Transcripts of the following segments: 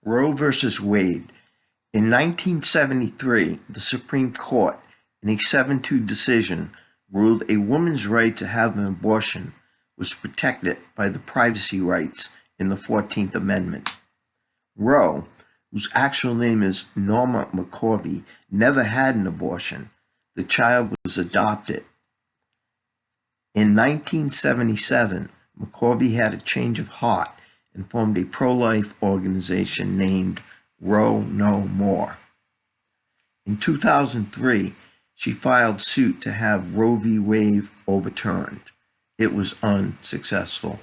Roe versus Wade. In 1973, the Supreme Court, in a 7-2 decision, ruled a woman's right to have an abortion was protected by the privacy rights in the 14th Amendment. Roe, whose actual name is Norma McCorvey, never had an abortion. The child was adopted. In 1977, McCorvey had a change of heart and formed a pro-life organization named Roe No More. In 2003, she filed suit to have Roe v. Wade overturned. It was unsuccessful.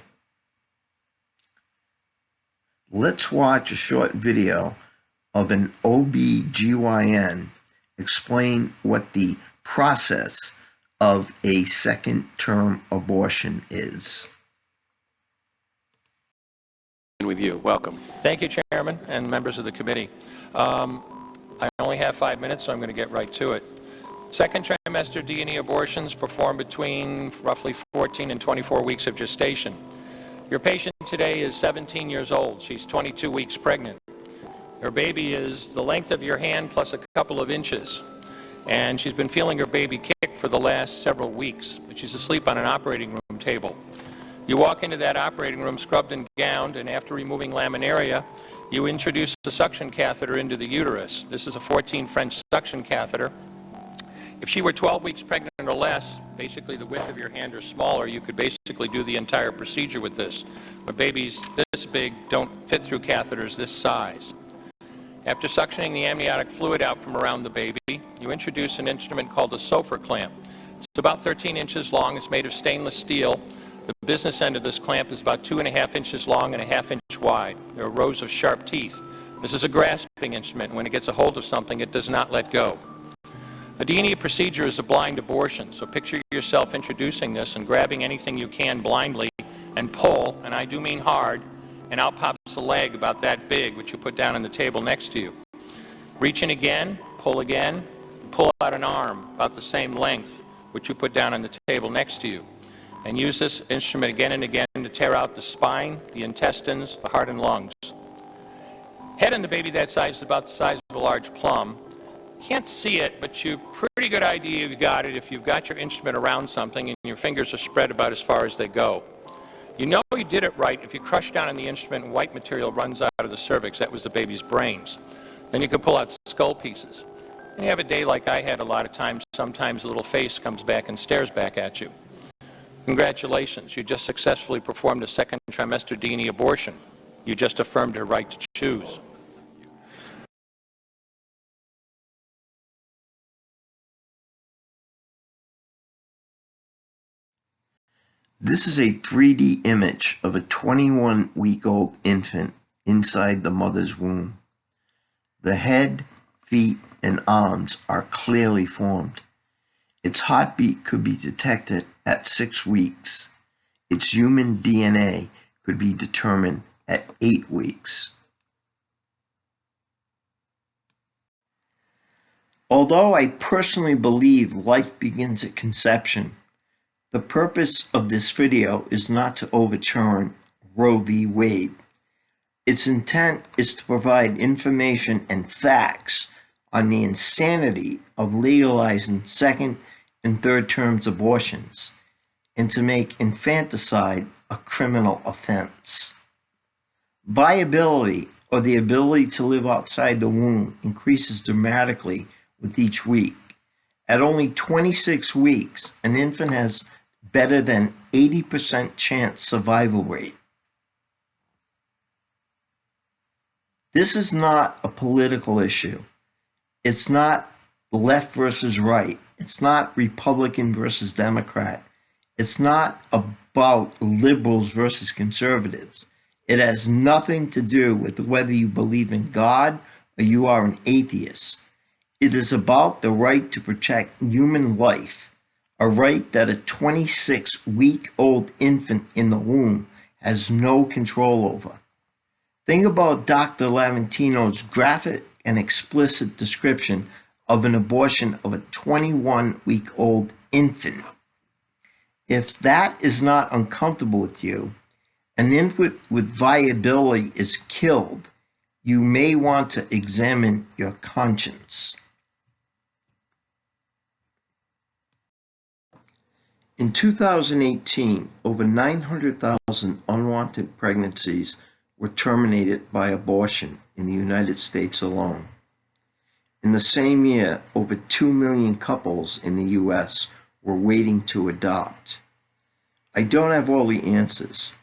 Let's watch a short video of an OB/GYN explain what the process of a second-term abortion is. With you. Welcome. Thank you, Chairman and members of the committee. I only have 5 minutes, so I'm going to get right to it. Second trimester D&E abortions performed between roughly 14 and 24 weeks of gestation. Your patient today is 17 years old. She's 22 weeks pregnant. Her baby is the length of your hand plus a couple of inches. And she's been feeling her baby kick for the last several weeks, but she's asleep on an operating room table. You walk into that operating room scrubbed and gowned, and after removing laminaria, you introduce the suction catheter into the uterus. This is a 14 French suction catheter. If she were 12 weeks pregnant or less, basically the width of your hand or smaller, you could basically do the entire procedure with this. But babies this big don't fit through catheters this size. After suctioning the amniotic fluid out from around the baby, you introduce an instrument called a Sofer clamp. It's about 13 inches long. It's made of stainless steel. The business end of this clamp is about 2.5 inches long and 1/2 inch wide. There are rows of sharp teeth. This is a grasping instrument. When it gets a hold of something, it does not let go. A D&E procedure is a blind abortion, so picture yourself introducing this and grabbing anything you can blindly and pull, and I do mean hard, and out pops a leg about that big, which you put down on the table next to you. Reach in again, pull out an arm about the same length, which you put down on the table next to you. And use this instrument again and again to tear out the spine, the intestines, the heart and lungs. Head on the baby that size is about the size of a large plum. Can't see it, but you pretty good idea you've got it if you've got your instrument around something and your fingers are spread about as far as they go. You know you did it right if you crush down on the instrument and white material runs out of the cervix. That was the baby's brains. Then you can pull out skull pieces. And you have a day like I had a lot of times. Sometimes a little face comes back and stares back at you. Congratulations, you just successfully performed a second trimester D&E abortion. You just affirmed her right to choose. This is a 3D image of a 21-week-old infant inside the mother's womb. The head, feet, and arms are clearly formed. Its heartbeat could be detected at 6 weeks. Its human DNA could be determined at 8 weeks. Although I personally believe life begins at conception, the purpose of this video is not to overturn Roe v. Wade. Its intent is to provide information and facts on the insanity of legalizing second and third terms abortions, and to make infanticide a criminal offense. Viability, or the ability to live outside the womb, increases dramatically with each week. At only 26 weeks, an infant has better than 80% chance survival rate. This is not a political issue. It's not left versus right. It's not Republican versus Democrat. It's not about liberals versus conservatives. It has nothing to do with whether you believe in God or you are an atheist. It is about the right to protect human life, a right that a 26-week-old infant in the womb has no control over. Think about Dr. Levatino's graphic and explicit description of an abortion of a 21-week-old infant. If that is not uncomfortable with you, an infant with viability is killed. you may want to examine your conscience. In 2018, over 900,000 unwanted pregnancies were terminated by abortion in the United States alone. In the same year, over 2 million couples in the U.S. were waiting to adopt. I don't have all the answers.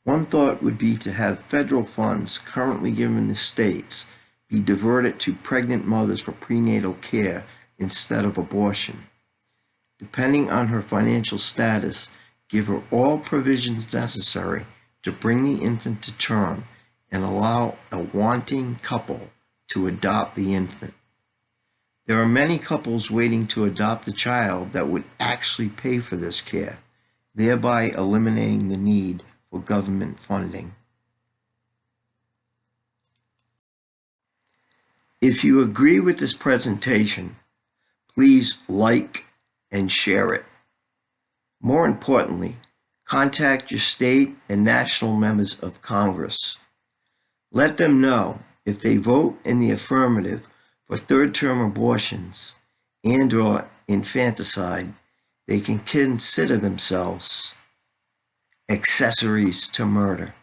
One thought would be to have federal funds currently given to states be diverted to pregnant mothers for prenatal care instead of abortion. Depending on her financial status, give her all provisions necessary to bring the infant to term and allow a wanting couple to adopt the infant. There are many couples waiting to adopt a child that would actually pay for this care, thereby eliminating the need for government funding. If you agree with this presentation, please like and share it. More importantly, contact your state and national members of Congress. Let them know if they vote in the affirmative for third-term abortions and/or infanticide, they can consider themselves accessories to murder.